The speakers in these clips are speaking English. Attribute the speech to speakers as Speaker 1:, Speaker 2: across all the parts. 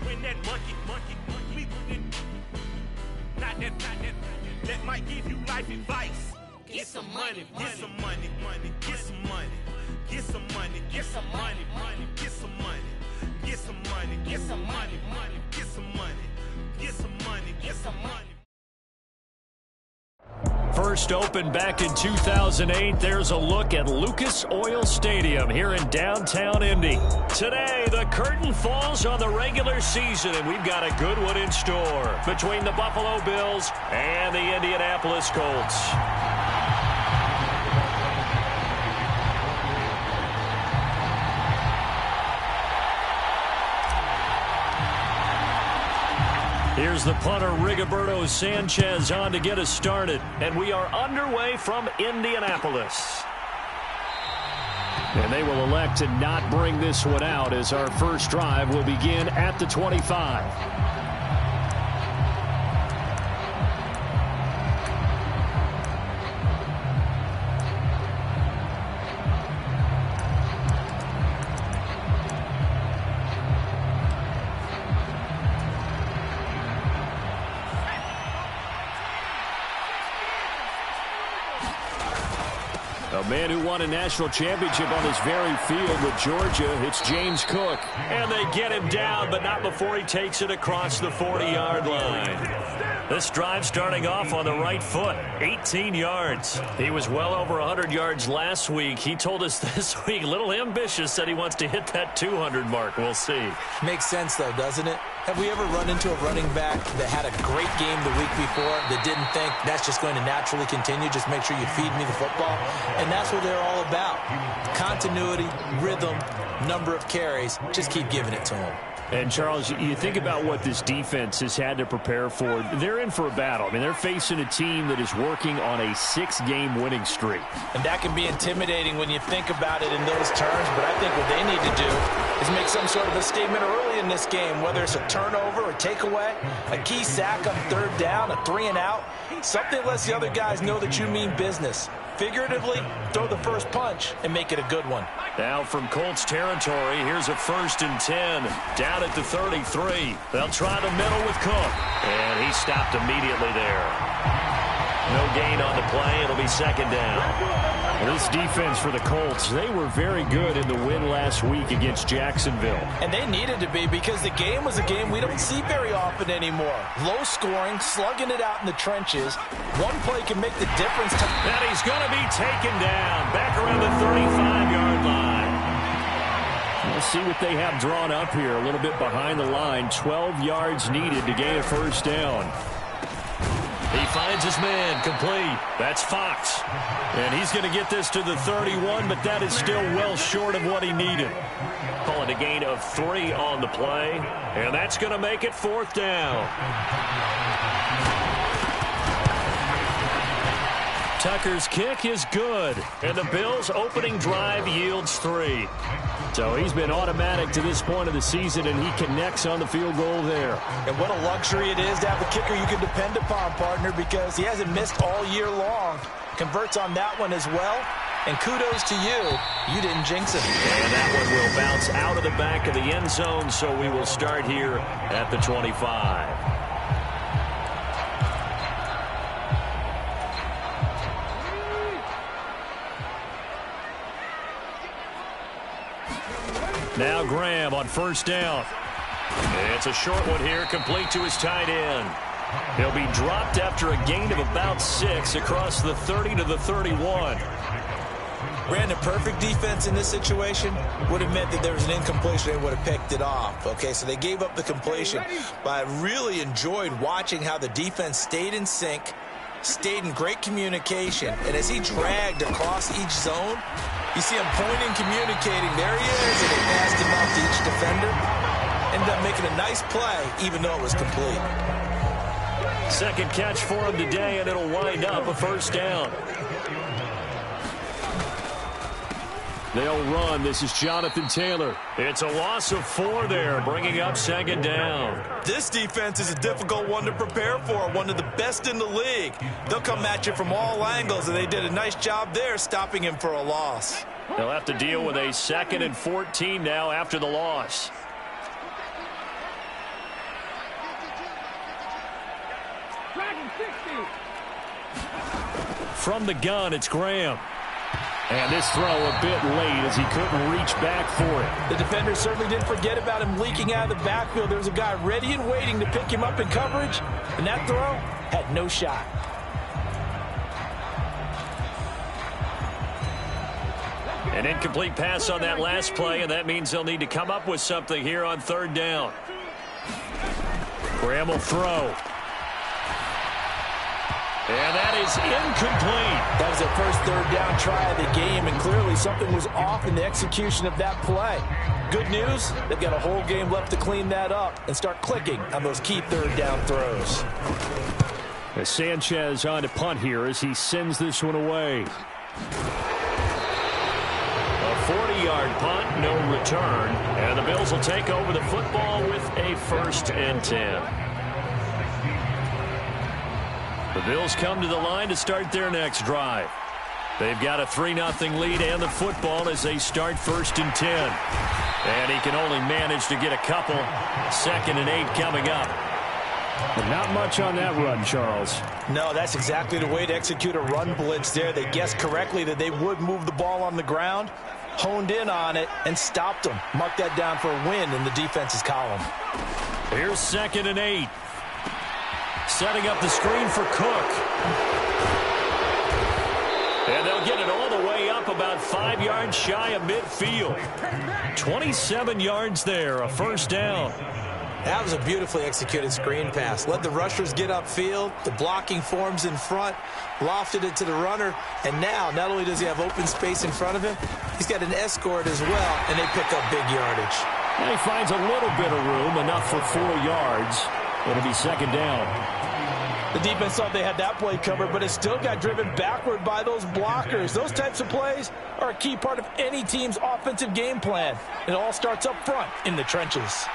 Speaker 1: win that monkey. We win not that. That might give you life advice. Get some money, get some money, get some money, get some money, get some money, get some money, get some money, get some money, get some money, get some money, get some money.
Speaker 2: First opened back in 2008, there's a look at Lucas Oil Stadium here in downtown Indy. Today, the curtain falls on the regular season, and we've got a good one in store between the Buffalo Bills and the Indianapolis Colts. Here's the punter, Rigoberto Sanchez, on to get us started. And we are underway from Indianapolis. And they will elect to not bring this one out as our first drive will begin at the 25. A man who won a national championship on this very field with Georgia, it's James Cook. And they get him down, but not before he takes it across the 40-yard line. This drive starting off on the right foot, 18 yards. He was well over 100 yards last week. He told us this week, a little ambitious, said he wants to hit that 200 mark. We'll see.
Speaker 3: Makes sense, though, doesn't it? Have we ever run into a running back that had a great game the week before that didn't think that's just going to naturally continue? Just make sure you feed me the football. And that's what they're all about. Continuity, rhythm, number of carries. Just keep giving it to them.
Speaker 2: And, Charles, you think about what this defense has had to prepare for. They're in for a battle. I mean, they're facing a team that is working on a 6-game winning streak.
Speaker 3: And that can be intimidating when you think about it in those terms, but I think what they need to do is make some sort of a statement early in this game, whether it's a turnover, a takeaway, a key sack on third down, a 3-and-out, something lets the other guys know that you mean business. Figuratively, throw the first punch and make it a good one.
Speaker 2: Now from Colts territory, here's a 1st and 10. Down at the 33. They'll try the middle with Cook. And he stopped immediately there. No gain on the play. It'll be 2nd down. This defense for the Colts, they were very good in the win last week against Jacksonville.
Speaker 3: And they needed to be because the game was a game we don't see very often anymore. Low scoring, slugging it out in the trenches. One play can make the difference.
Speaker 2: And he's going to be taken down back around the 35-yard line. We'll see what they have drawn up here. A little bit behind the line. 12 yards needed to gain a 1st down. He finds his man, complete. That's Fox. And he's going to get this to the 31, but that is still well short of what he needed. Calling a gain of 3 on the play, and that's going to make it 4th down. Tucker's kick is good, and the Bills' opening drive yields 3. So he's been automatic to this point of the season, and he connects on the field goal there.
Speaker 3: And what a luxury it is to have a kicker you can depend upon, partner, because he hasn't missed all year long. Converts on that one as well, and kudos to you. You didn't jinx it.
Speaker 2: And that one will bounce out of the back of the end zone, so we will start here at the 25. Now Graham on 1st down. It's a short one here, complete to his tight end. He'll be dropped after a gain of about 6 across the 30 to the 31.
Speaker 3: Brandon, perfect defense in this situation would have meant that there was an incompletion. They would have picked it off. Okay, so they gave up the completion. But I really enjoyed watching how the defense stayed in sync, stayed in great communication. And as he dragged across each zone, you see him pointing, communicating. There he is, and he passed him off to each defender. Ended up making a nice play, even though it was complete.
Speaker 2: 2nd catch for him today, and it'll wind up a 1st down. They'll run. This is Jonathan Taylor. It's a loss of 4 there, bringing up 2nd down.
Speaker 3: This defense is a difficult one to prepare for, one of the best in the league. They'll come at you from all angles, and they did a nice job there stopping him for a loss.
Speaker 2: They'll have to deal with a 2nd and 14 now after the loss. From the gun, it's Graham. And this throw a bit late as he couldn't reach back for it.
Speaker 3: The defender certainly didn't forget about him leaking out of the backfield. There was a guy ready and waiting to pick him up in coverage, and that throw had no shot.
Speaker 2: An incomplete pass on that last play, and that means they'll need to come up with something here on third down. Graham will throw. And that is incomplete.
Speaker 3: That was their first third down try of the game, and clearly something was off in the execution of that play. Good news, they've got a whole game left to clean that up and start clicking on those key third down throws.
Speaker 2: As Sanchez on to punt here as he sends this one away. A 40-yard punt, no return, and the Bills will take over the football with a 1st and 10. The Bills come to the line to start their next drive. They've got a 3-0 lead and the football as they start 1st and 10. And he can only manage to get a couple. 2nd and 8 coming up.
Speaker 4: But not much on that run, Charles.
Speaker 3: No, that's exactly the way to execute a run blitz there. They guessed correctly that they would move the ball on the ground, honed in on it, and stopped them. Mark that down for a win in the defense's column.
Speaker 2: Here's 2nd and 8. Setting up the screen for Cook. And they'll get it all the way up about 5 yards shy of midfield. 27 yards there, a 1st down.
Speaker 3: That was a beautifully executed screen pass. Let the rushers get upfield. The blocking forms in front. Lofted it to the runner. And now, not only does he have open space in front of him, he's got an escort as well, and they pick up big yardage.
Speaker 2: And he finds a little bit of room, enough for 4 yards. It'll be 2nd down.
Speaker 3: The defense thought they had that play covered, but it still got driven backward by those blockers. Those types of plays are a key part of any team's offensive game plan. It all starts up front in the trenches.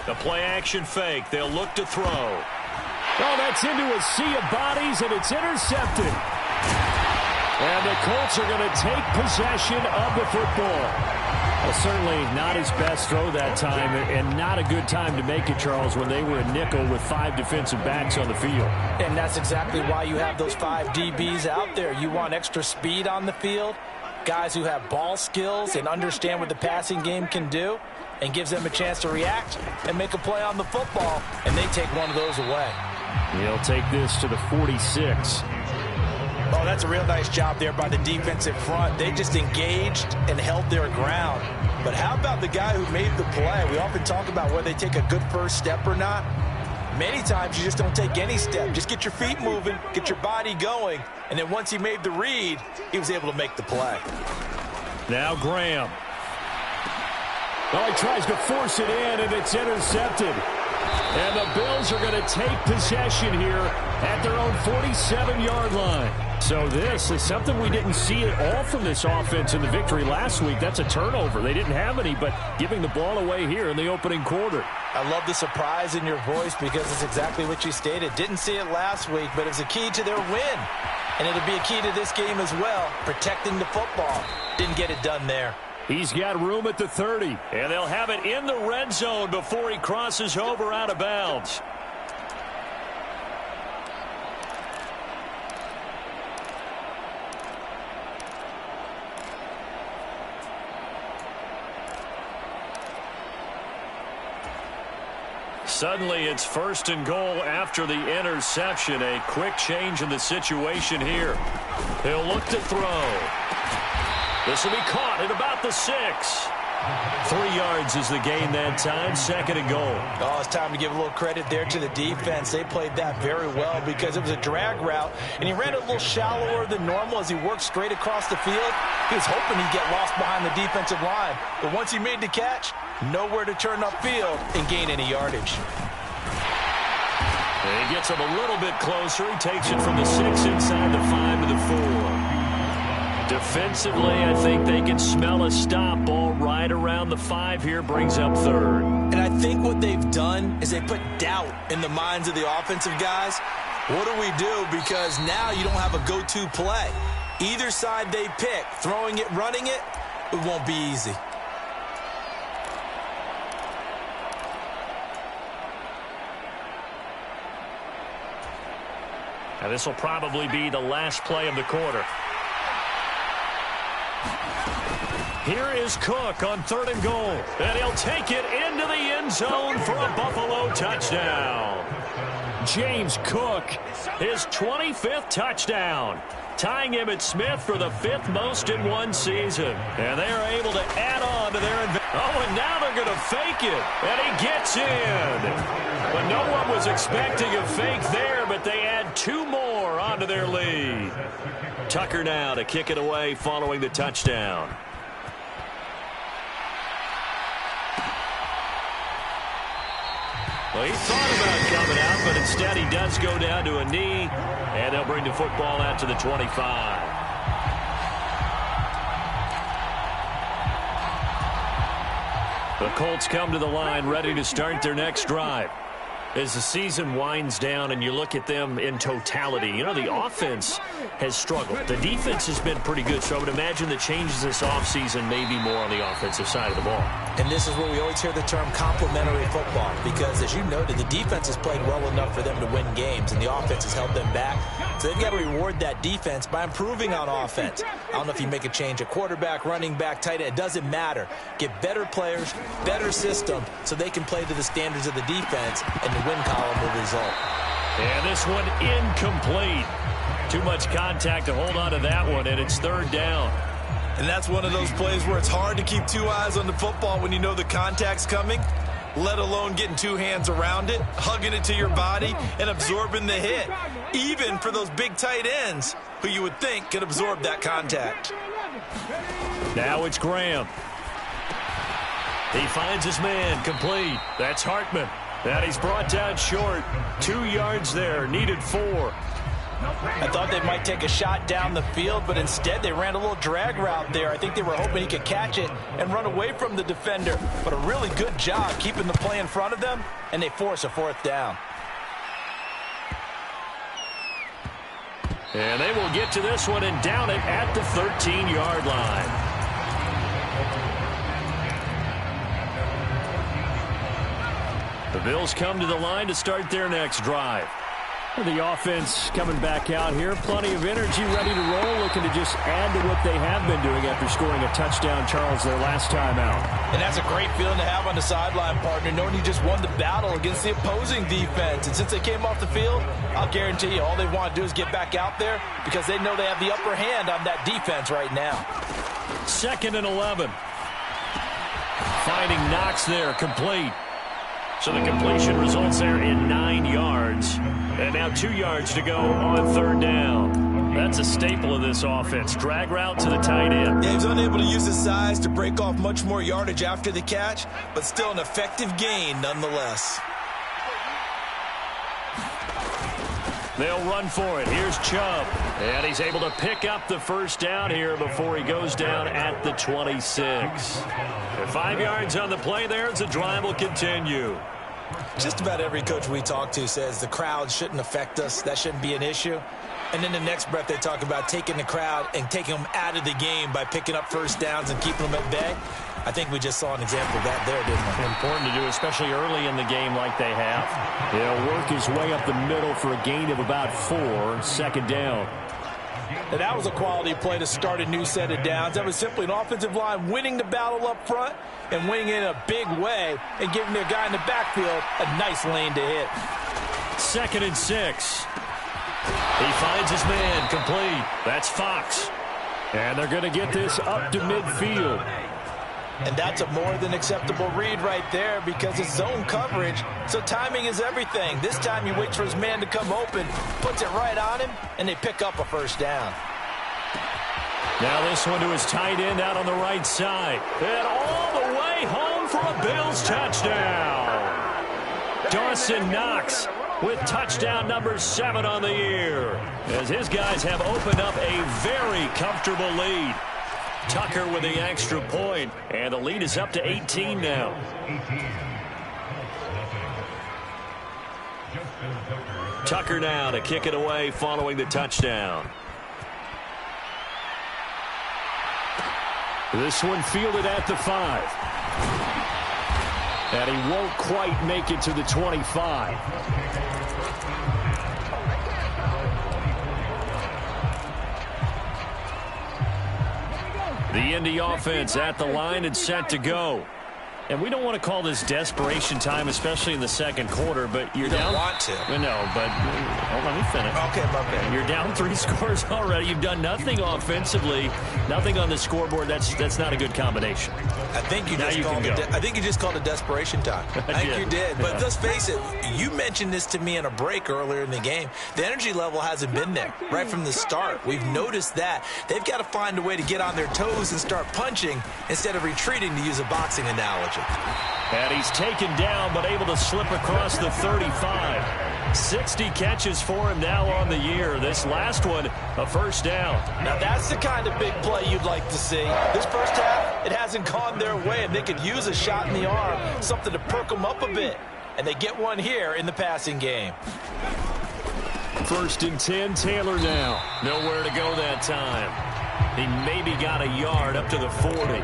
Speaker 2: The play-action fake. They'll look to throw. Oh, that's into a sea of bodies, and it's intercepted. And the Colts are going to take possession of the football. Well, certainly not his best throw that time, and not a good time to make it, Charles, when they were a nickel with 5 defensive backs on the field.
Speaker 3: And that's exactly why you have those 5 DBs out there. You want extra speed on the field, guys who have ball skills and understand what the passing game can do, and gives them a chance to react and make a play on the football, and they take one of those away.
Speaker 2: He'll take this to the 46.
Speaker 3: Oh, that's a real nice job there by the defensive front. They just engaged and held their ground. But how about the guy who made the play? We often talk about whether they take a good first step or not. Many times you just don't take any step. Just get your feet moving, get your body going, and then once he made the read, he was able to make the play.
Speaker 2: Now Graham. Well, he tries to force it in, and it's intercepted. And the Bills are going to take possession here at their own 47-yard line. So this is something we didn't see at all from this offense in the victory last week. That's a turnover. They didn't have any, but giving the ball away here in the opening quarter.
Speaker 3: I love the surprise in your voice because it's exactly what you stated. Didn't see it last week, but it's a key to their win. And it'll be a key to this game as well, protecting the football. Didn't get it done there.
Speaker 2: He's got room at the 30, and they'll have it in the red zone before he crosses over out of bounds. Suddenly, it's 1st and goal after the interception. A quick change in the situation here. He'll look to throw. This will be caught at about the 6. 3 yards is the gain that time. 2nd and goal.
Speaker 3: Oh, it's time to give a little credit there to the defense. They played that very well because it was a drag route, and he ran it a little shallower than normal as he worked straight across the field. He was hoping he'd get lost behind the defensive line, but once he made the catch, nowhere to turn upfield and gain any yardage.
Speaker 2: And he gets him a little bit closer. He takes it from the 6 inside the 5 to the 4. Defensively, I think they can smell a stop. Ball right around the 5 here, brings up 3rd.
Speaker 3: And I think what they've done is they put doubt in the minds of the offensive guys. What do we do? Because now you don't have a go-to play. Either side they pick, throwing it, running it, it won't be easy.
Speaker 2: And this will probably be the last play of the quarter. Here is Cook on 3rd and goal. And he'll take it into the end zone for a Buffalo touchdown. James Cook, his 25th touchdown, tying Emmitt Smith for the 5th most in one season. And they are able to add on to their advantage. Oh, and now they're going to fake it. And he gets in. But no one was expecting a fake there, but they add 2 more onto their lead. Tucker now to kick it away following the touchdown. Well, he thought about coming out, but instead he does go down to a knee, and they'll bring the football out to the 25. The Colts come to the line ready to start their next drive. As the season winds down and you look at them in totality, you know, the offense has struggled. The defense has been pretty good, so I would imagine the changes this offseason may be more on the offensive side of the ball.
Speaker 3: And this is where we always hear the term complementary football, because as you noted, the defense has played well enough for them to win games, and the offense has held them back. So they've got to reward that defense by improving on offense. I don't know if you make a change at quarterback, running back, tight end. It doesn't matter. Get better players, better system, so they can play to the standards of the defense, and the win column will result.
Speaker 2: And this one incomplete. Too much contact to hold on to that one, and it's 3rd down.
Speaker 3: And that's one of those plays where it's hard to keep 2 eyes on the football when you know the contact's coming, let alone getting 2 hands around it, hugging it to your body, and absorbing the hit, even for those big tight ends who you would think could absorb that contact.
Speaker 2: Now it's Graham. He finds his man, complete. That's Hartman. And he's brought down short. 2 yards there, needed 4.
Speaker 3: I thought they might take a shot down the field, but instead they ran a little drag route there. I think they were hoping he could catch it and run away from the defender. But a really good job keeping the play in front of them, and they force a 4th down.
Speaker 2: And they will get to this one and down it at the 13-yard line. The Bills come to the line to start their next drive. The offense coming back out here. Plenty of energy, ready to roll, looking to just add to what they have been doing after scoring a touchdown, Charles, their last time out.
Speaker 3: And that's a great feeling to have on the sideline, partner, knowing you just won the battle against the opposing defense. And since they came off the field, I'll guarantee you all they want to do is get back out there because they know they have the upper hand on that defense right now.
Speaker 2: 2nd and 11. Finding Knox there, complete. So the completion results there in 9 yards. And now 2 yards to go on 3rd down. That's a staple of this offense. Drag route to the tight end.
Speaker 3: Yeah, he's unable to use his size to break off much more yardage after the catch, but still an effective gain nonetheless.
Speaker 2: They'll run for it. Here's Chubb. And he's able to pick up the 1st down here before he goes down at the 26. And 5 yards on the play there as the drive will continue.
Speaker 3: Just about every coach we talk to says the crowd shouldn't affect us. That shouldn't be an issue. And then the next breath they talk about taking the crowd and taking them out of the game by picking up 1st downs and keeping them at bay. I think we just saw an example of that there, didn't we?
Speaker 2: Important to do, especially early in the game like they have. He'll work his way up the middle for a gain of about 4, 2nd down.
Speaker 3: And that was a quality play to start a new set of downs. That was simply an offensive line winning the battle up front and winning it in a big way and giving their guy in the backfield a nice lane to hit.
Speaker 2: 2nd and 6. He finds his man, complete. That's Fox. And they're going to get this up to midfield.
Speaker 3: And that's a more than acceptable read right there because it's zone coverage, so timing is everything. This time he waits for his man to come open, puts it right on him, and they pick up a 1st down.
Speaker 2: Now this one to his tight end out on the right side. And all the way home for a Bills touchdown. Dawson Knox with touchdown number 7 on the year, as his guys have opened up a very comfortable lead. Tucker with the extra point, and the lead is up to 18 now. Tucker now to kick it away following the touchdown. This one fielded at the 5. And he won't quite make it to the 25. The Indy offense at the line and set to go. And we don't want to call this desperation time, especially in the second quarter, but you're down.
Speaker 3: You don't want to.
Speaker 2: No, but let me finish.
Speaker 3: Okay, my bad.
Speaker 2: You're down 3 scores already. You've done nothing offensively, nothing on the scoreboard. That's not a good combination.
Speaker 3: I think you just called it desperation time. I think you did. But let's face it, you mentioned this to me in a break earlier in the game. The energy level hasn't been there right from the start. We've noticed that. They've got to find a way to get on their toes and start punching instead of retreating, to use a boxing analogy.
Speaker 2: And he's taken down, but able to slip across the 35. 60 catches for him now on the year. This last one, a first down.
Speaker 3: Now that's the kind of big play you'd like to see. This first half, it hasn't gone their way, and they could use a shot in the arm, something to perk them up a bit. And they get one here in the passing game.
Speaker 2: 1st and 10, Taylor now. Nowhere to go that time. He maybe got a yard up to the 40.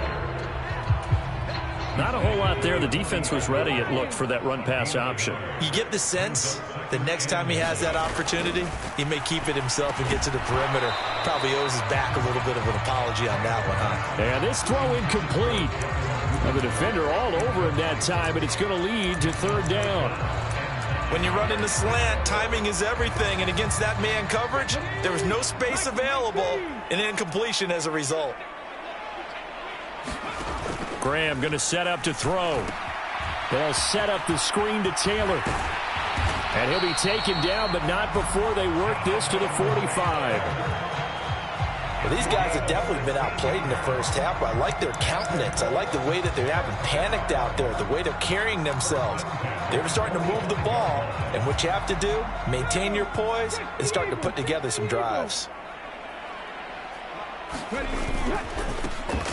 Speaker 2: Not a whole lot there. The defense was ready, it looked, for that run-pass option.
Speaker 3: You get the sense that next time he has that opportunity, he may keep it himself and get to the perimeter. Probably owes his back a little bit of an apology on that one, huh?
Speaker 2: And this throw incomplete. Now the defender all over him that time, but it's going to lead to 3rd down.
Speaker 3: When you run in the slant, timing is everything, and against that man coverage, there was no space available, and incompletion as a result.
Speaker 2: Graham going to set up to throw. They'll set up the screen to Taylor. And he'll be taken down, but not before they work this to the 45.
Speaker 3: Well, these guys have definitely been outplayed in the first half, but I like their countenance. I like the way that they haven't panicked out there, the way they're carrying themselves. They're starting to move the ball, and what you have to do, maintain your poise and start to put together some drives.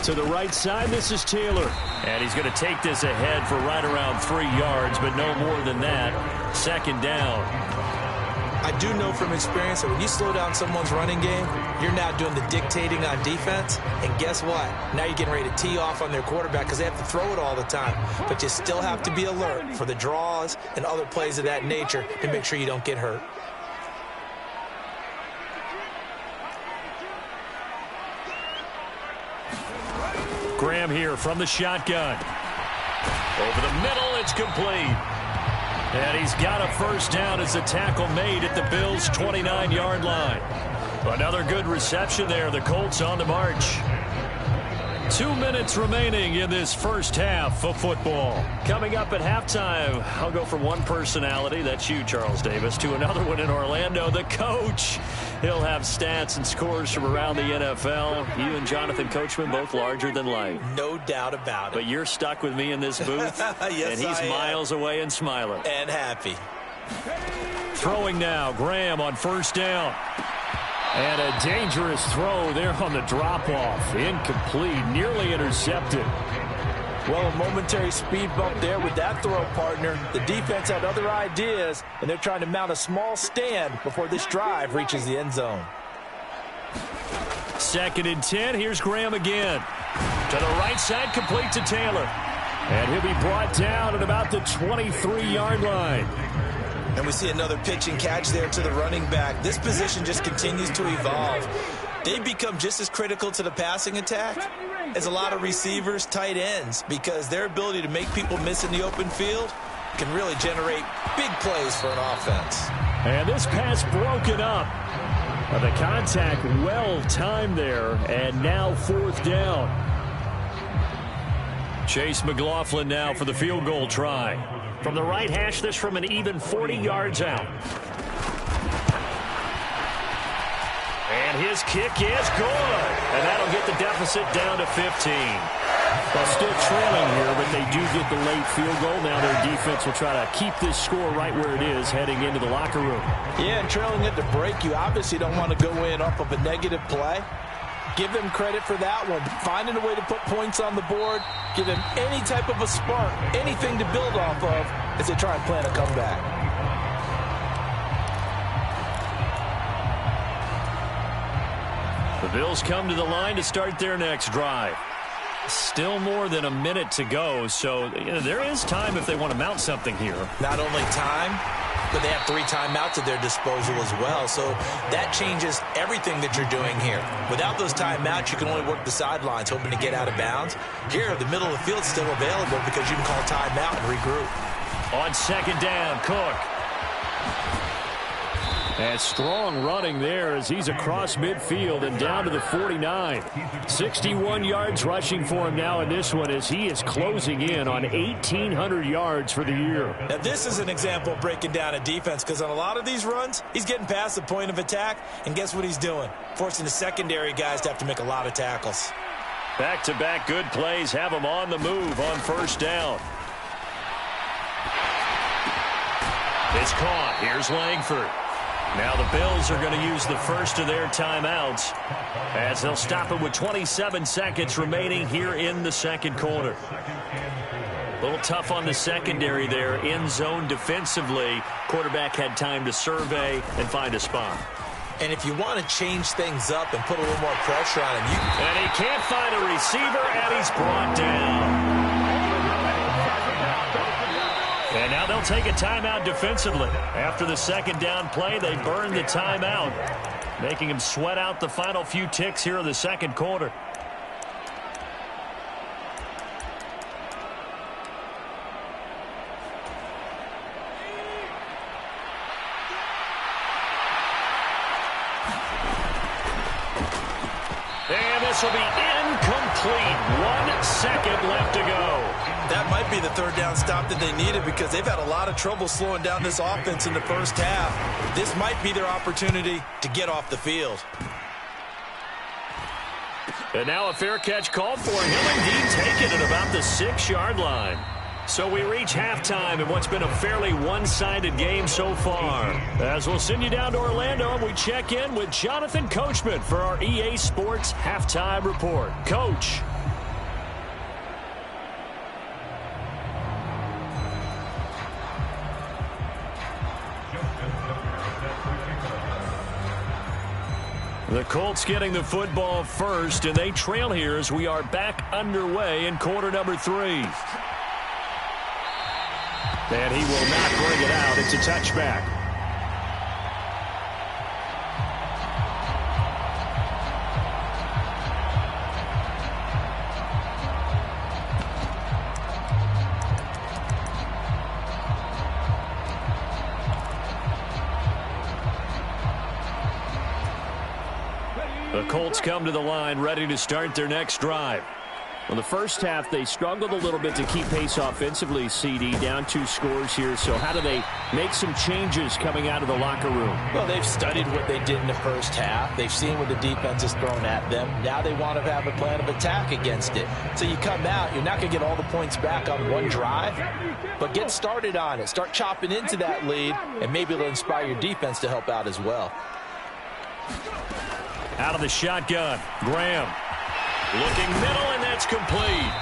Speaker 2: To the right side, this is Taylor. And he's going to take this ahead for right around 3 yards, but no more than that. 2nd down.
Speaker 3: I do know from experience that when you slow down someone's running game, you're now doing the dictating on defense. And guess what? Now you're getting ready to tee off on their quarterback because they have to throw it all the time. But you still have to be alert for the draws and other plays of that nature to make sure you don't get hurt.
Speaker 2: Graham here from the shotgun. Over the middle, it's complete. And he's got a first down as the tackle made at the Bills' 29-yard line. Another good reception there. The Colts on the march. 2 minutes remaining in this first half of football. Coming up at halftime, I'll go from one personality, that's you, Charles Davis, to another one in Orlando, the coach. He'll have stats and scores from around the NFL. You and Jonathan Coachman, both larger than life.
Speaker 3: No doubt about it.
Speaker 2: But you're stuck with me in this booth,
Speaker 3: yes,
Speaker 2: and he's miles away and smiling.
Speaker 3: And happy.
Speaker 2: Throwing now, Graham on first down. And a dangerous throw there on the drop-off. Incomplete, nearly intercepted.
Speaker 3: Well, a momentary speed bump there with that throw, partner. The defense had other ideas, and they're trying to mount a small stand before this drive reaches the end zone.
Speaker 2: 2nd and 10. Here's Graham again. To the right side, complete to Taylor. And he'll be brought down at about the 23-yard line.
Speaker 3: And we see another pitch and catch there to the running back. This position just continues to evolve. They become just as critical to the passing attack as a lot of receivers, tight ends, because their ability to make people miss in the open field can really generate big plays for an offense.
Speaker 2: And this pass broken up. The contact well timed there, and now 4th down. Chase McLaughlin now for the field goal try. From the right hash, this from an even 40 yards out. And his kick is good. And that'll get the deficit down to 15. Well, still trailing here, but they do get the late field goal. Now their defense will try to keep this score right where it is heading into the locker room.
Speaker 3: Yeah, and trailing at the break, you obviously don't want to go in off of a negative play. Give them credit for that one. Finding a way to put points on the board. Give them any type of a spark, anything to build off of as they try and plan a comeback.
Speaker 2: The Bills come to the line to start their next drive. Still more than a minute to go, so there is time if they want to mount something here.
Speaker 3: Not only time, but they have 3 timeouts at their disposal as well. So that changes everything that you're doing here. Without those timeouts, you can only work the sidelines, hoping to get out of bounds. Here, the middle of the field is still available because you can call timeout and regroup.
Speaker 2: On second down, Cook. And strong running there as he's across midfield and down to the 49. 61 yards rushing for him now in this one as he is closing in on 1,800 yards for the year.
Speaker 3: Now, this is an example of breaking down a defense because on a lot of these runs, he's getting past the point of attack, and guess what he's doing? Forcing the secondary guys to have to make a lot of tackles.
Speaker 2: Back-to-back good plays have him on the move on first down. It's caught. Here's Langford. Now the Bills are going to use the first of their timeouts as they'll stop it with 27 seconds remaining here in the second quarter. A little tough on the secondary there in zone defensively. Quarterback had time to survey and find a spot.
Speaker 3: And if you want to change things up and put a little more pressure on him,
Speaker 2: and he can't find a receiver, and he's brought down. And now they'll take a timeout defensively. After the second down play, they burn the timeout, making him sweat out the final few ticks here in the second quarter. And this will be incomplete. 1 second left to go.
Speaker 3: That might be the third down stop that they needed because they've had a lot of trouble slowing down this offense in the first half. This might be their opportunity to get off the field.
Speaker 2: And now a fair catch called for. He'll indeed take it at about the 6-yard line. So we reach halftime in what's been a fairly one-sided game so far. As we'll send you down to Orlando and we check in with Jonathan Coachman for our EA Sports Halftime Report. Coach. The Colts getting the football first, and they trail here as we are back underway in quarter number 3. And he will not bring it out. It's a touchback. The Colts come to the line ready to start their next drive. Well, the first half, they struggled a little bit to keep pace offensively, CD, down 2 scores here. So how do they make some changes coming out of the locker room?
Speaker 3: Well, they've studied what they did in the first half. They've seen what the defense has thrown at them. Now they want to have a plan of attack against it. So you come out, you're not going to get all the points back on one drive, but get started on it. Start chopping into that lead, and maybe it'll inspire your defense to help out as well.
Speaker 2: Out of the shotgun, Graham. Looking middle, and that's complete.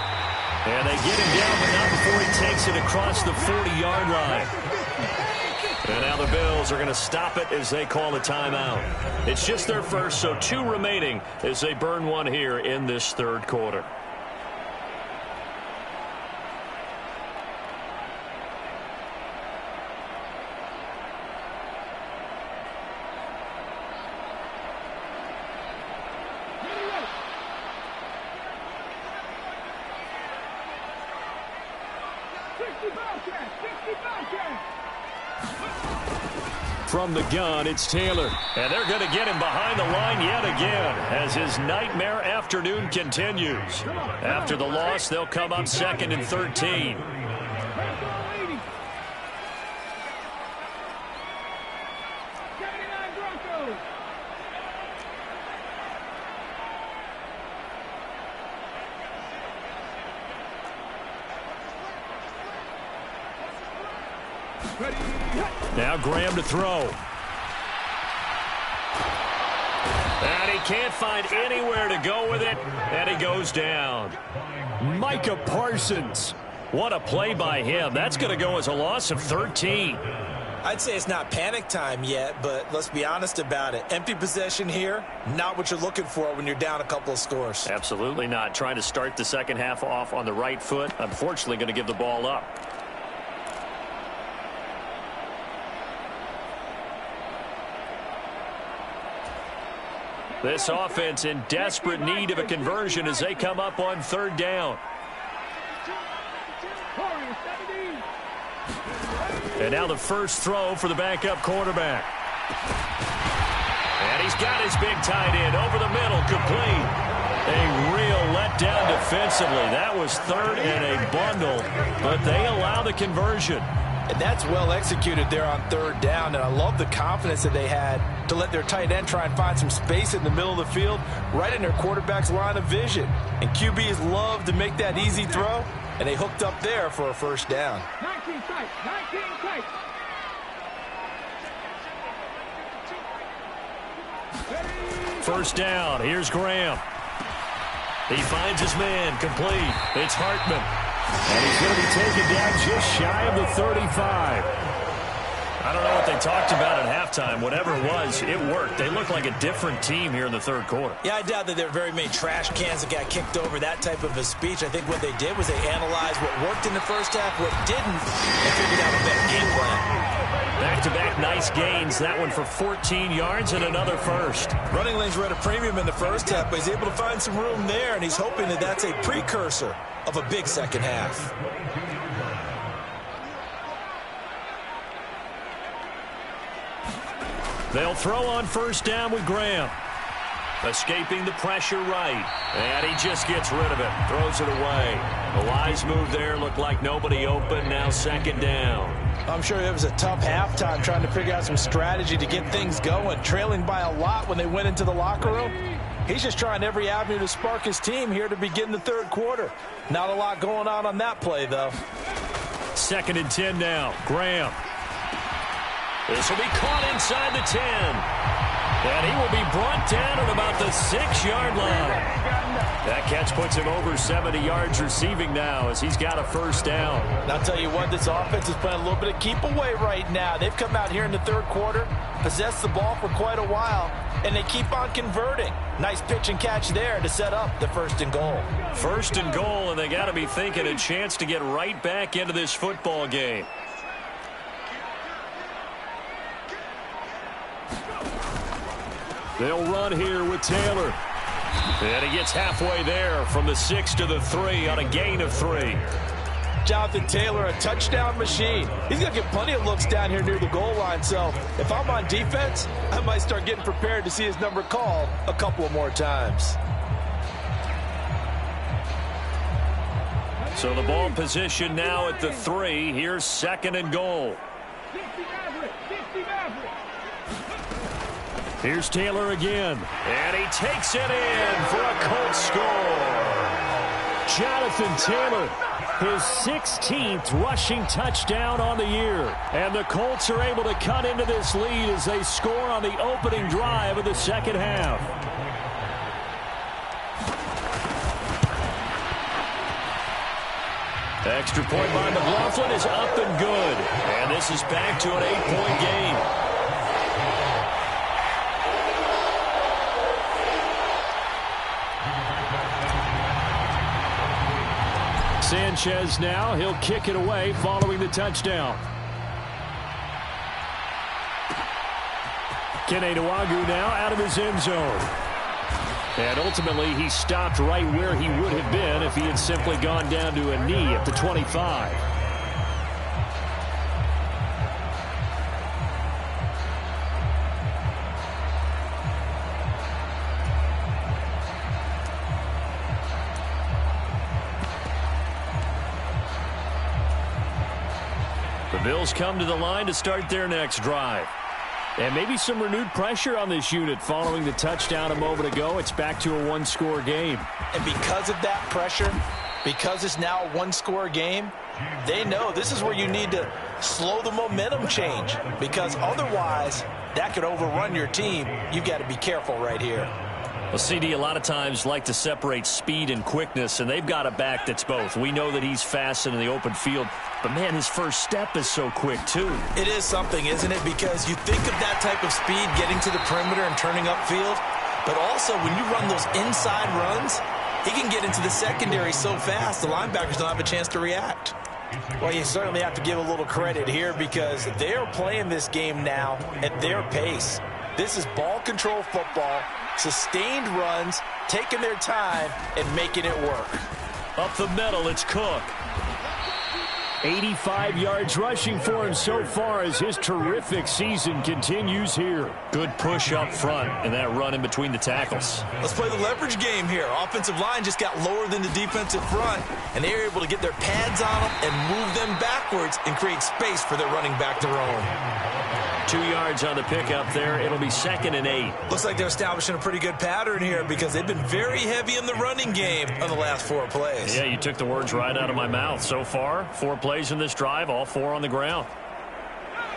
Speaker 2: And they get him down, but not before he takes it across the 40-yard line. And now the Bills are going to stop it as they call a timeout. It's just their first, so 2 remaining as they burn one here in this third quarter. From the gun, it's Taylor. And they're going to get him behind the line yet again as his nightmare afternoon continues. After the loss, they'll come up 2nd and 13. Now Graham to throw. And he can't find anywhere to go with it, and he goes down. Micah Parsons. What a play by him. That's going to go as a loss of 13.
Speaker 3: I'd say it's not panic time yet, but let's be honest about it. Empty possession here, not what you're looking for when you're down a couple of scores.
Speaker 2: Absolutely not. Trying to start the second half off on the right foot. Unfortunately, going to give the ball up. This offense in desperate need of a conversion as they come up on third down. And now the first throw for the backup quarterback. And he's got his big tight end over the middle, complete. A real letdown defensively. That was third and a bundle, but they allow the conversion.
Speaker 3: And that's well executed there on third down, and I love the confidence that they had to let their tight end try and find some space in the middle of the field, right in their quarterback's line of vision. And QBs love to make that easy throw, and they hooked up there for a first down.
Speaker 5: 19 tight, 19 tight.
Speaker 2: First down, here's Graham. He finds his man, complete. It's Hartman. And he's going to be taken down just shy of the 35. I don't know what they talked about at halftime. Whatever it was, it worked. They look like a different team here in the third quarter.
Speaker 3: Yeah, I doubt that there were very many trash cans that got kicked over, that type of a speech. I think what they did was they analyzed what worked in the first half, what didn't, and figured out a better game plan.
Speaker 2: Back-to-back nice gains. That one for 14 yards and another first.
Speaker 3: Running lanes were at a premium in the first half, but he's able to find some room there, and he's hoping that that's a precursor of a big second half.
Speaker 2: They'll throw on first down with Graham. Escaping the pressure right. And he just gets rid of it. Throws it away. A wise move there. Looked like nobody open. Now second down.
Speaker 3: I'm sure it was a tough halftime trying to figure out some strategy to get things going. Trailing by a lot when they went into the locker room. He's just trying every avenue to spark his team here to begin the third quarter. Not a lot going on that play, though.
Speaker 2: Second and 10 now. Graham. This will be caught inside the 10. And he will be brought down at about the 6-yard line. That catch puts him over 70 yards receiving now as he's got a first down.
Speaker 3: And I'll tell you what, this offense is playing a little bit of keep away right now. They've come out here in the third quarter, possessed the ball for quite a while, and they keep on converting. Nice pitch and catch there to set up the first and goal.
Speaker 2: First and goal, and they got to be thinking a chance to get right back into this football game. They'll run here with Taylor. And he gets halfway there from the 6 to the 3 on a gain of 3.
Speaker 3: Jonathan Taylor, a touchdown machine. He's going to get plenty of looks down here near the goal line. So if I'm on defense, I might start getting prepared to see his number called a couple of more times.
Speaker 2: So the ball position now at the 3. Here's second and goal. Here's Taylor again. And he takes it in for a Colts score. Jonathan Taylor, his 16th rushing touchdown on the year. And the Colts are able to cut into this lead as they score on the opening drive of the second half. Extra point by McLaughlin is up and good. And this is back to an 8-point game. Sanchez now, he'll kick it away following the touchdown. Kene Nwagu now out of his end zone. And ultimately, he stopped right where he would have been if he had simply gone down to a knee at the 25. The Bills come to the line to start their next drive. And maybe some renewed pressure on this unit following the touchdown a moment ago. It's back to a one-score game.
Speaker 3: And because of that pressure, because it's now a one-score game, they know this is where you need to slow the momentum change. Because otherwise, that could overrun your team. You've got to be careful right here.
Speaker 2: Well, CD a lot of times like to separate speed and quickness, and they've got a back that's both. We know that he's fast in the open field, but, man, his first step is so quick, too.
Speaker 3: It is something, isn't it? Because you think of that type of speed getting to the perimeter and turning upfield, but also when you run those inside runs, he can get into the secondary so fast the linebackers don't have a chance to react. Well, you certainly have to give a little credit here because they're playing this game now at their pace. This is ball control football. sustained runs, taking their time, and making it work.
Speaker 2: Up the middle, it's Cook. 85 yards rushing for him so far as his terrific season continues here. Good push up front and that run in between the tackles.
Speaker 3: Let's play the leverage game here. Offensive line just got lower than the defensive front, and they were able to get their pads on them and move them backwards and create space for their running back to roam.
Speaker 2: 2 yards on the pickup there. It'll be 2nd and 8.
Speaker 3: Looks like they're establishing a pretty good pattern here because they've been very heavy in the running game on the last 4 plays.
Speaker 2: Yeah, you took the words right out of my mouth. So far, 4 plays in this drive, all 4 on the ground.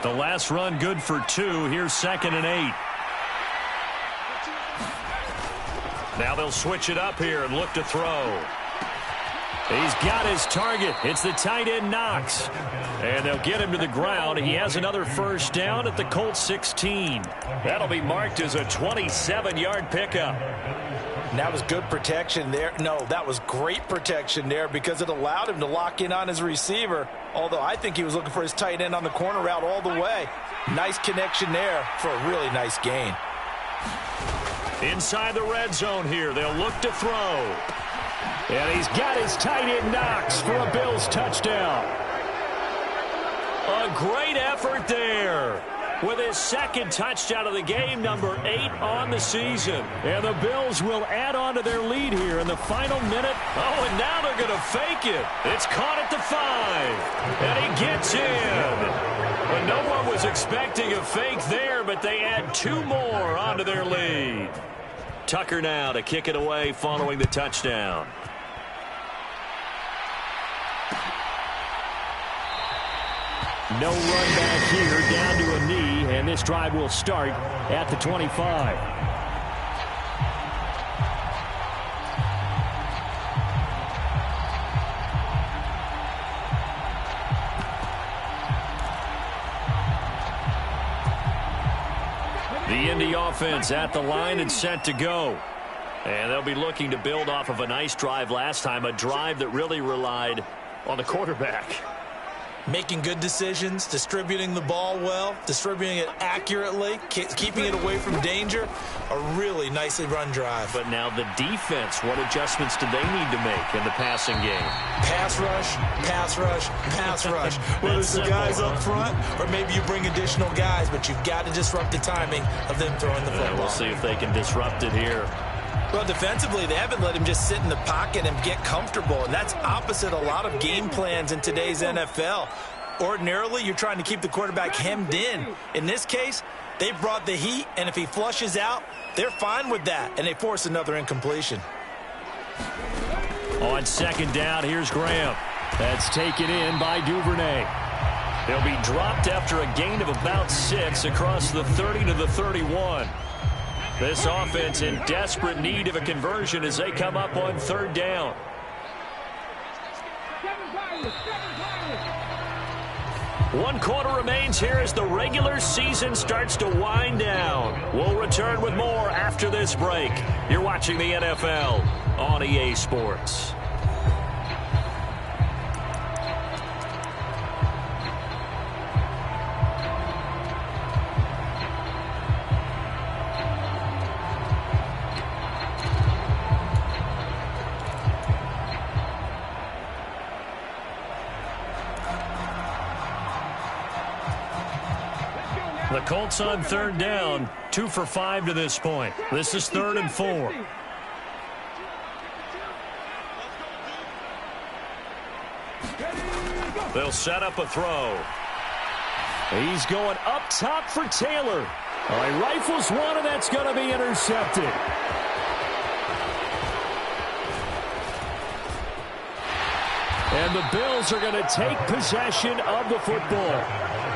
Speaker 2: The last run good for 2. Here's 2nd and 8. Now they'll switch it up here and look to throw. He's got his target. It's the tight end, Knox. And they'll get him to the ground. He has another first down at the Colts 16. That'll be marked as a 27-yard pickup.
Speaker 3: And that was good protection there. No, that was great protection there because it allowed him to lock in on his receiver, although I think he was looking for his tight end on the corner route all the way. Nice connection there for a really nice gain.
Speaker 2: Inside the red zone here, they'll look to throw. And he's got his tight end, Knox, for a Bills touchdown. A great effort there with his 2nd touchdown of the game, number 8 on the season. And the Bills will add on to their lead here in the final minute. Oh, and now they're going to fake it. It's caught at the 5. And he gets in. But no one was expecting a fake there, but they add 2 more onto their lead. Tucker now to kick it away following the touchdown. No run back here, down to a knee, and this drive will start at the 25. The Indy offense at the line and set to go. And they'll be looking to build off of a nice drive last time, a drive that really relied on the quarterback.
Speaker 3: Making good decisions, distributing the ball well, distributing it accurately, keeping it away from danger. A really nicely run drive.
Speaker 2: But now the defense, what adjustments do they need to make in the passing game?
Speaker 3: Pass rush, pass rush, pass rush. Whether it's the guys up front or maybe you bring additional guys, but you've got to disrupt the timing of them throwing the football.
Speaker 2: We'll see if they can disrupt it here.
Speaker 3: Well, defensively, they haven't let him just sit in the pocket and get comfortable, and that's opposite a lot of game plans in today's NFL. Ordinarily, you're trying to keep the quarterback hemmed in. In this case, they brought the heat, and if he flushes out, they're fine with that, and they force another incompletion.
Speaker 2: On 2nd down, here's Graham. That's taken in by Duvernay. They'll be dropped after a gain of about 6 across the 30 to the 31. This offense in desperate need of a conversion as they come up on 3rd down. 1 quarter remains here as the regular season starts to wind down. We'll return with more after this break. You're watching the NFL on EA Sports. The Colts on 3rd down, 2 for 5 to this point. This is 3rd and 4. They'll set up a throw. He's going up top for Taylor. All right, rifles one, and that's going to be intercepted. And the Bills are going to take possession of the football.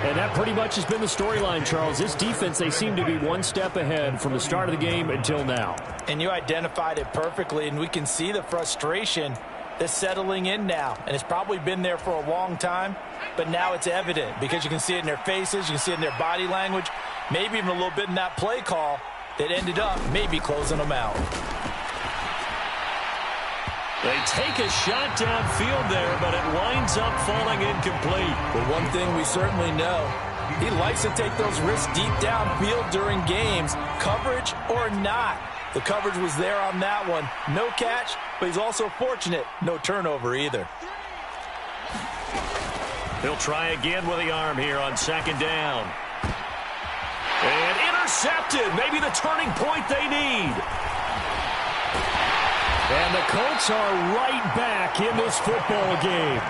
Speaker 2: And that pretty much has been the storyline, Charles. This defense, they seem to be one step ahead from the start of the game until now.
Speaker 3: And you identified it perfectly, and we can see the frustration that's settling in now. And it's probably been there for a long time, but now it's evident because you can see it in their faces, you can see it in their body language, maybe even a little bit in that play call that ended up maybe closing them out.
Speaker 2: They take a shot downfield there, but it winds up falling incomplete.
Speaker 3: But one thing we certainly know, he likes to take those risks deep downfield during games, coverage or not. The coverage was there on that one. No catch, but he's also fortunate. No turnover either.
Speaker 2: He'll try again with the arm here on second down. And intercepted. Maybe the turning point they need.
Speaker 4: And the Colts are right back in this football game.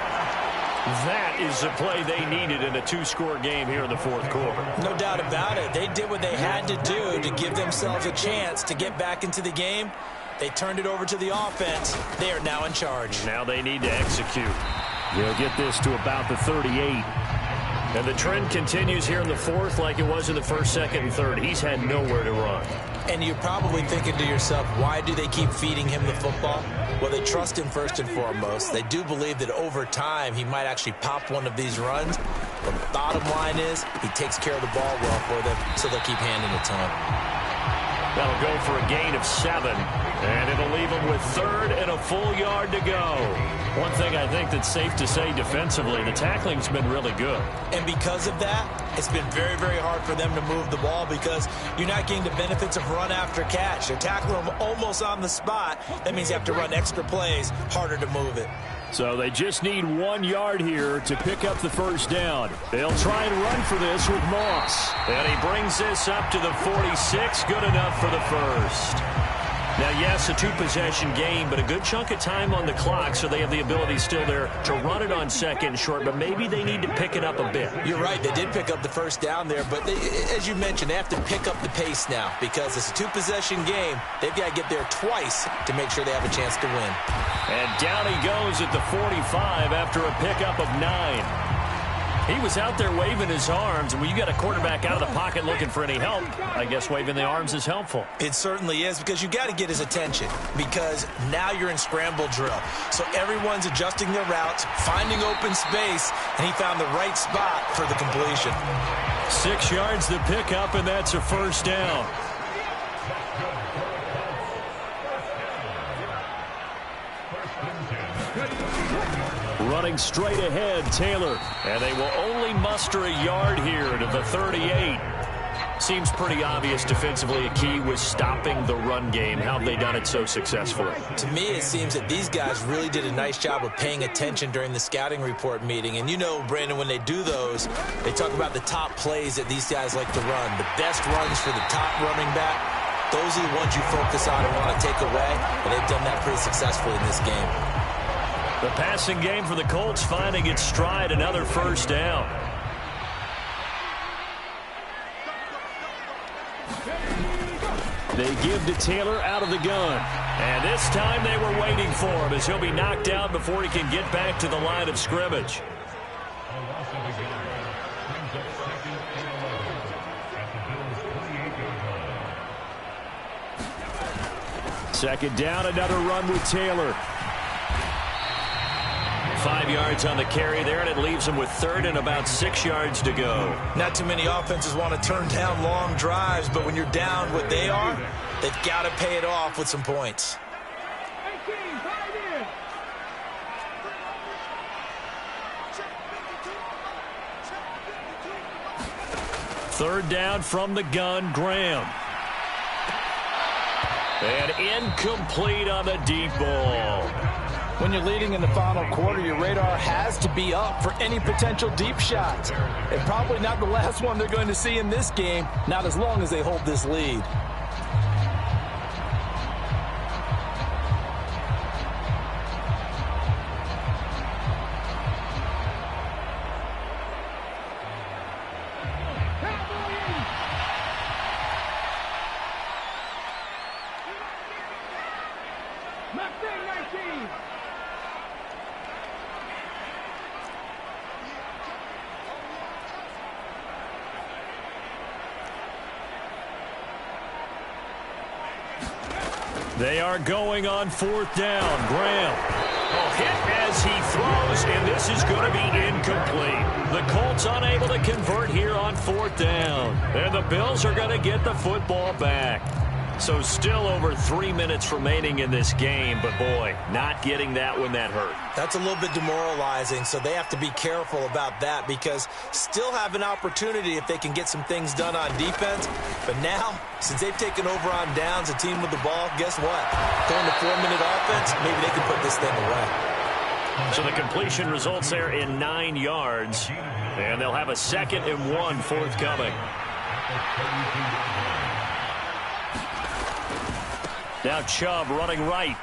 Speaker 2: That is the play they needed in a two-score game here in the fourth quarter.
Speaker 3: No doubt about it. They did what they had to do to give themselves a chance to get back into the game. They turned it over to the offense. They are now in charge.
Speaker 2: Now they need to execute.
Speaker 4: They'll get this to about the 38.
Speaker 2: And the trend continues here in the fourth like it was in the first, second, and third. He's had nowhere to run.
Speaker 3: And you're probably thinking to yourself, why do they keep feeding him the football? Well, they trust him first and foremost. They do believe that over time he might actually pop one of these runs. But the bottom line is he takes care of the ball well for them, so they'll keep handing it to him.
Speaker 2: That'll go for a gain of 7. And it'll leave them with third and a full yard to go.
Speaker 4: One thing I think that's safe to say defensively, the tackling's been really good.
Speaker 3: And because of that, it's been very, very hard for them to move the ball because you're not getting the benefits of run after catch. They're tackling them almost on the spot. That means you have to run extra plays, harder to move it.
Speaker 4: So they just need 1 yard here to pick up the first down. They'll try and run for this with Moss.
Speaker 2: And he brings this up to the 46. Good enough for the first. Now, yes, a two-possession game, but a good chunk of time on the clock, so they have the ability still there to run it on second and short, but maybe they need to pick it up a bit.
Speaker 3: You're right. They did pick up the first down there, but as you mentioned, they have to pick up the pace now because it's a two-possession game. They've got to get there twice to make sure they have a chance to win.
Speaker 2: And down he goes at the 45 after a pickup of 9. He was out there waving his arms, and when you got a quarterback out of the pocket looking for any help, I guess waving the arms is helpful.
Speaker 3: It certainly is because you got to get his attention because now you're in scramble drill. So everyone's adjusting their routes, finding open space, and he found the right spot for the completion.
Speaker 2: 6 yards to pick up, and that's a first down.
Speaker 4: Running straight ahead, Taylor.
Speaker 2: And they will only muster a yard here to the 38. Seems pretty obvious defensively a key was stopping the run game. How have they done it so successfully?
Speaker 3: To me, it seems that these guys really did a nice job of paying attention during the scouting report meeting. And you know, Brandon, when they do those, they talk about the top plays that these guys like to run. The best runs for the top running back, those are the ones you focus on and want to take away. And they've done that pretty successfully in this game.
Speaker 2: The passing game for the Colts finding its stride, another first down.
Speaker 4: They give to Taylor out of the gun.
Speaker 2: And this time they were waiting for him as he'll be knocked down before he can get back to the line of scrimmage.
Speaker 4: Second down, another run with Taylor.
Speaker 2: 5 yards on the carry there, and it leaves them with third and about 6 yards to go.
Speaker 3: Not too many offenses want to turn down long drives, but when you're down what they are, they've got to pay it off with some points.
Speaker 5: 18, tied in.
Speaker 2: Third down from the gun, Graham. And incomplete on the deep ball.
Speaker 6: When you're leading in the final quarter, your radar has to be up for any potential deep shots. And probably not the last one they're going to see in this game, not as long as they hold this lead.
Speaker 2: They are going on fourth down. Graham. Hit as he throws, and this is going to be incomplete. The Colts unable to convert here on fourth down. And the Bills are going to get the football back. So still over 3 minutes remaining in this game, but boy, not getting that one that hurt.
Speaker 3: That's a little bit demoralizing, so they have to be careful about that because still have an opportunity if they can get some things done on defense. But now, since they've taken over on downs, a team with the ball, guess what? Going to 4-minute offense, maybe they can put this thing away.
Speaker 2: So the completion results there in 9 yards, and they'll have a 2nd and 1 forthcoming. Now Chubb running right.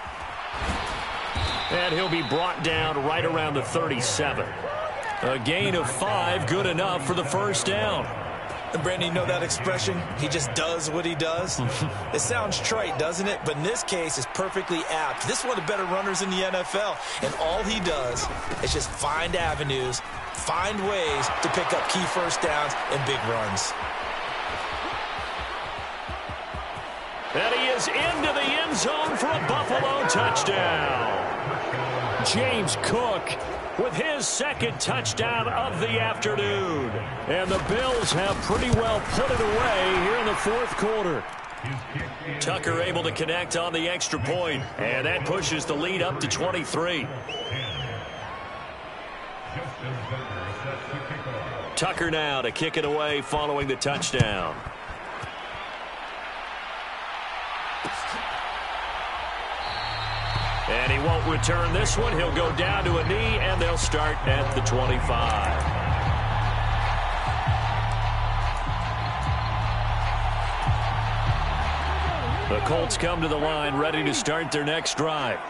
Speaker 2: And he'll be brought down right around the 37. A gain of 5, good enough for the first down.
Speaker 3: And Brandon, you know that expression? He just does what he does? It sounds trite, doesn't it? But in this case, it's perfectly apt. This is one of the better runners in the NFL. And all he does is just find avenues, find ways to pick up key first downs and big runs.
Speaker 2: And he is into the end zone for a Buffalo touchdown. James Cook with his 2nd touchdown of the afternoon. And the Bills have pretty well put it away here in the 4th quarter. Tucker able to connect on the extra point, and that pushes the lead up to 23. Tucker now to kick it away following the touchdown. And he won't return this one. He'll go down to a knee, and they'll start at the 25. The Colts come to the line, ready to start their next drive.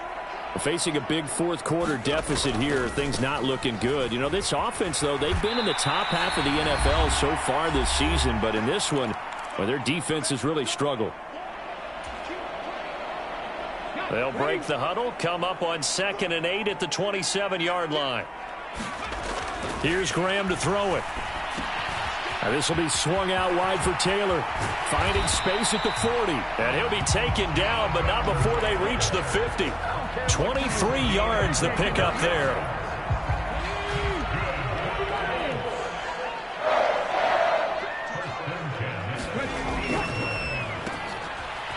Speaker 2: Facing a big 4th quarter deficit here, things not looking good. You know, this offense, though, they've been in the top half of the NFL so far this season, but in this one, well, their defense has really struggled. They'll break the huddle, come up on 2nd and 8 at the 27-yard line. Here's Graham to throw it. Now this will be swung out wide for Taylor. Finding space at the 40. And he'll be taken down, but not before they reach the 50. 23 yards the pickup there.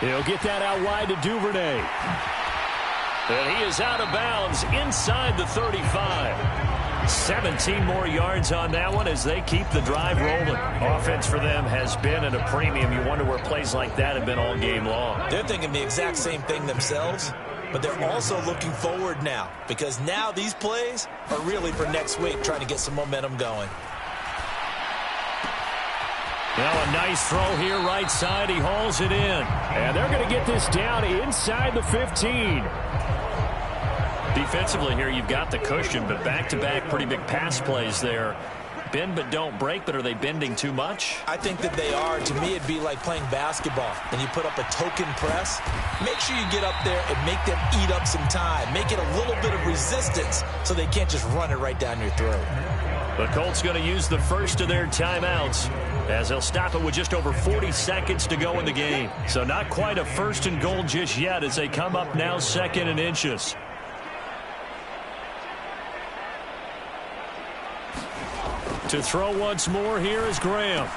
Speaker 2: He'll get that out wide to Duvernay. And he is out of bounds inside the 35. 17 more yards on that one as they keep the drive rolling. Offense for them has been at a premium. You wonder where plays like that have been all game long.
Speaker 3: They're thinking the exact same thing themselves, but they're also looking forward now because now these plays are really for next week, trying to get some momentum going.
Speaker 2: Now a nice throw here right side. He hauls it in. And they're going to get this down inside the 15. Defensively here, you've got the cushion, but back-to-back pretty big pass plays there. Bend but don't break, but are they bending too much?
Speaker 3: I think that they are. To me, it'd be like playing basketball, and you put up a token press. Make sure you get up there and make them eat up some time. Make it a little bit of resistance so they can't just run it right down your throat.
Speaker 2: The Colts going to use the first of their timeouts as they'll stop it with just over 40 seconds to go in the game. So not quite a 1st and goal just yet as they come up now 2nd and inches. To throw once more here is Graham.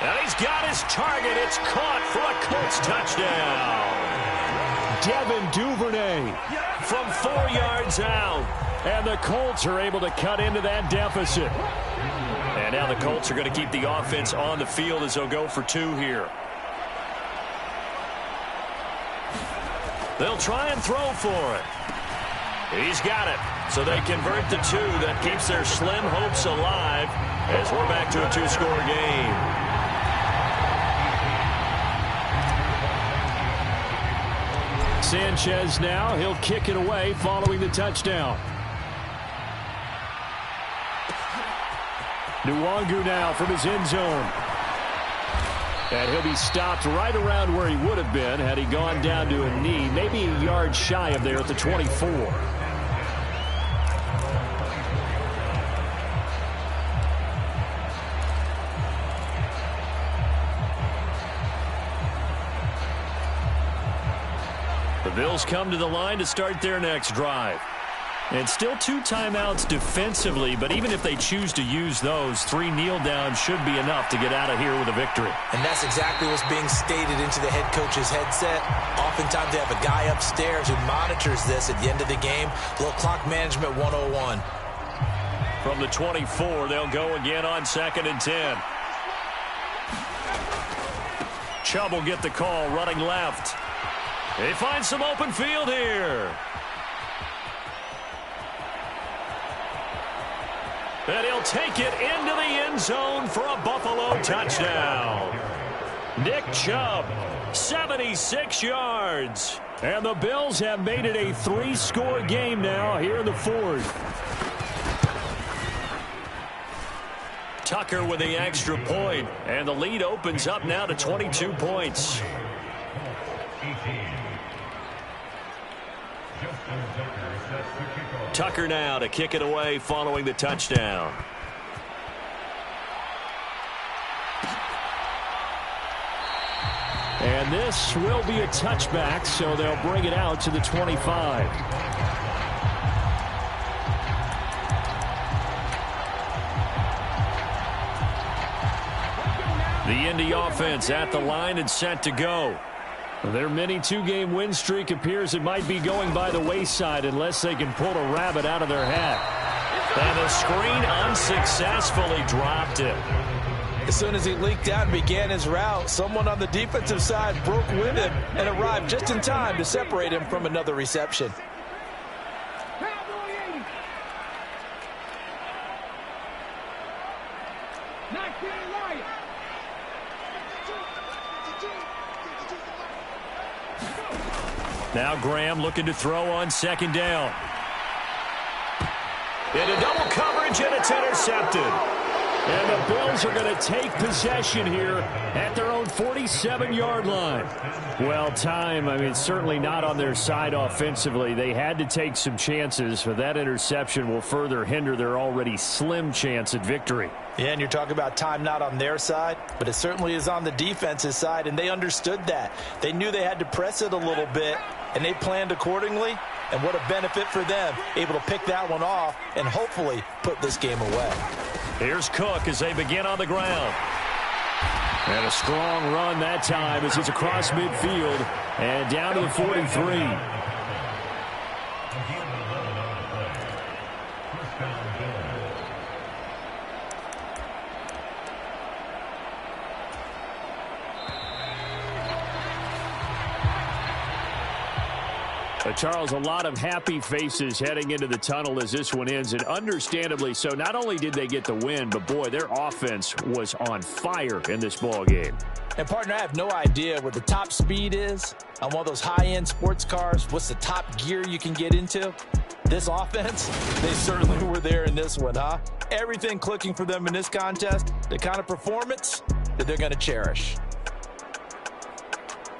Speaker 2: And he's got his target. It's caught for a Colts touchdown. Devin Duvernay from 4 yards out. And the Colts are able to cut into that deficit. And now the Colts are going to keep the offense on the field as they'll go for 2 here. They'll try and throw for it. He's got it. So they convert the 2. That keeps their slim hopes alive as we're back to a 2-score game. Sanchez now. He'll kick it away following the touchdown. Nwangu now from his end zone. And he'll be stopped right around where he would have been had he gone down to a knee, maybe a yard shy of there at the 24. The Bills come to the line to start their next drive. And still 2 timeouts defensively, but even if they choose to use those, 3 kneel downs should be enough to get out of here with a victory.
Speaker 3: And that's exactly what's being stated into the head coach's headset. Oftentimes they have a guy upstairs who monitors this at the end of the game. A little clock management 101.
Speaker 2: From the 24, they'll go again on 2nd and 10. Chubb will get the call running left. They find some open field here. And he'll take it into the end zone for a Buffalo touchdown. Nick Chubb, 76 yards. And the Bills have made it a 3-score game now here in the 4th. Tucker with the extra point, and the lead opens up now to 22 points. Tucker now to kick it away following the touchdown. And this will be a touchback, so they'll bring it out to the 25. The Indy offense at the line and set to go. Their mini 2-game win streak appears it might be going by the wayside unless they can pull a rabbit out of their hat. And the screen unsuccessfully dropped it.
Speaker 6: As soon as he leaked out and began his route, someone on the defensive side broke with him and arrived just in time to separate him from another reception.
Speaker 2: Now Graham looking to throw on 2nd down. Into double coverage, and it's intercepted. And the Bills are going to take possession here at their own 47-yard line. Well, certainly not on their side offensively. They had to take some chances, but that interception will further hinder their already slim chance at victory.
Speaker 6: Yeah, and you're talking about time not on their side, but it certainly is on the defense's side, and they understood that. They knew they had to press it a little bit, and they planned accordingly, and what a benefit for them, able to pick that one off and hopefully put this game away.
Speaker 2: Here's Cook as they begin on the ground. And a strong run that time as he's across midfield and down to the 43. Charles, a lot of happy faces heading into the tunnel as this one ends, and understandably so. Not only did they get the win, but boy, their offense was on fire in this ball game.
Speaker 6: And partner, I have no idea what the top speed is on one of those high-end sports cars. What's the top gear you can get into? This offense, they certainly were there in this one, huh? Everything clicking for them in this contest, the kind of performance that they're going to cherish.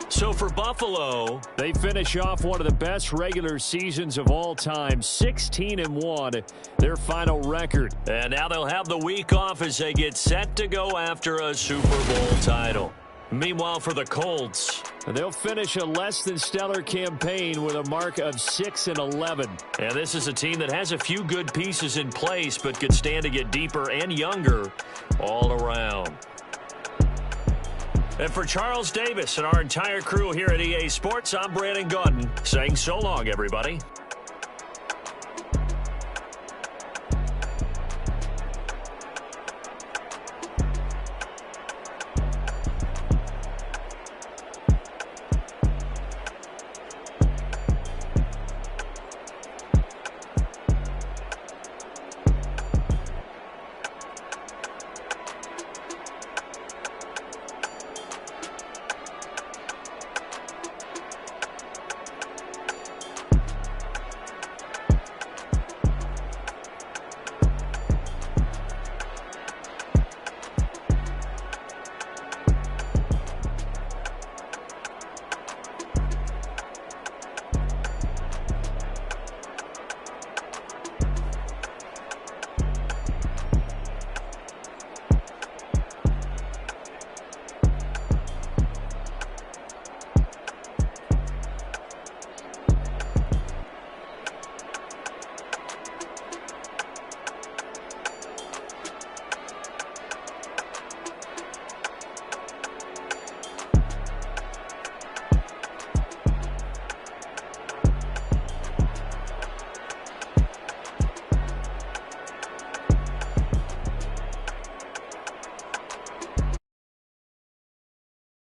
Speaker 2: So for Buffalo, they finish off one of the best regular seasons of all time, 16-1, their final record. And now they'll have the week off as they get set to go after a Super Bowl title. Meanwhile, for the Colts, they'll finish a less than stellar campaign with a mark of 6-11. And this is a team that has a few good pieces in place, but could stand to get deeper and younger all around. And for Charles Davis and our entire crew here at EA Sports, I'm Brandon Gaudin saying so long, everybody.